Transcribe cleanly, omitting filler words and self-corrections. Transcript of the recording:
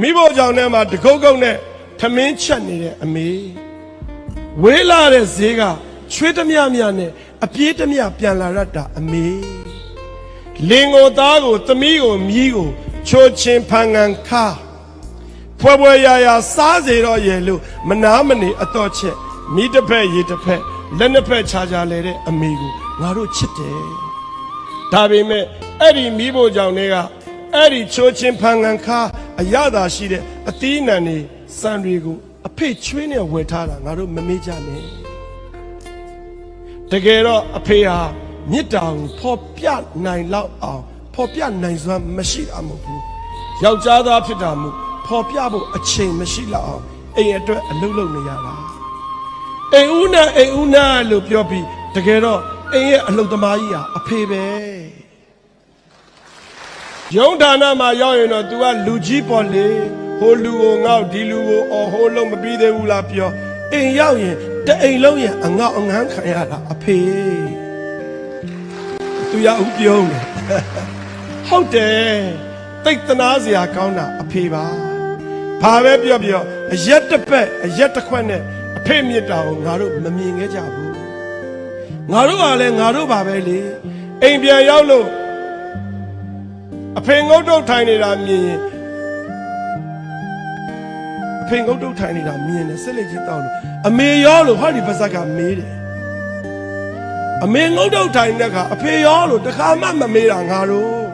မိဖို့ကြောင့်နဲ့မှာတကုတ်ကုတ်နဲ့ထမင်းချက်နေတဲ့အမေဝေးလာတဲ့ဈေးကချွေးတမြမြနဲ့အပြေးတမြပြန်လာရတာအမေလင်ကိုသားကိုသမီးကိုမြီးကိုချိုးချင်းဖန်ကန်ခါဖွဲဖွဲရရစားစေတော့ရဲ့လို့မနာမနေအတော့ချက်မိတစ်ဖက်ရေတစ်ဖက်လက်နှစ်ဖက်ခြားခြားလဲတဲ့အမေကိုငါတို့ချစ်တယ်ဒါပေမဲ့အဲ့ဒီမိဖို့ကြောင့်တွေကအဲ့ဒီချိုးချင်းဖန်ကန်ခါအရသာရှိတဲ့အသီးနှံတွေစံတွေကိုအဖေချွေးနဲ့ဝယ်ထားတာငါတို့မမေ့ကြနဲ့တကယ်တော့အဖေဟာမြစ်တာကိုဖော်ပြနိုင်လောက်အောင်ဖော်ပြနိုင်စွမ်းမရှိတာမဟုတ်ဘူးယောက်ျားသားဖြစ်တာမို့ဖော်ပြဖို့အချိန်မရှိလောက်အောင်အိမ်အတွက်အလုပ်လုပ်နေရတာအိမ်ဦးနာလို့ပြောပြီးတကယ်တော့အိမ်ရဲ့အလုပ်သမားကြီးဟာအဖေပဲရုံးဌာနမှာရောက်ရင်တော့ तू ကလူကြီးပေါ်လေဟိုလူကိုငေါ့ဒီလူကိုအော်ဟိုလုံးမပြီးသေးဘူးလားပြောအိမ်ရောက်ရင်တအိမ်လုံးရင်အငေါ့အငန်းခံရတာအဖေသူရဦးပြုံးတယ်ဟုတ်တယ်တိတ်တနာစရာကောင်းတာအဖေပါဘာပဲပြောအရက်တစ်ပက်အရက်တစ်ခွက်နဲ့အဖေမြတ်တာကိုငါတို့မမြင်ခဲ့ကြဘူးငါတို့ကလည်းငါတို့ပါပဲလေအိမ်ပြန်ရောက်လို့အဖေငုတ်တုတ်ထိုင်နေတာမြင်ရင်အဖေငုတ်တုတ်ထိုင်နေတာမြင်တယ်ဆက်လက်ကြီးတောက်လို့အမေရောလို့ဟောဒီပါဇက်ကမေးတယ်အမေငုတ်တုတ်ထိုင်တဲ့အခါအဖေရောလို့တခါမှမမေးတာငါတို့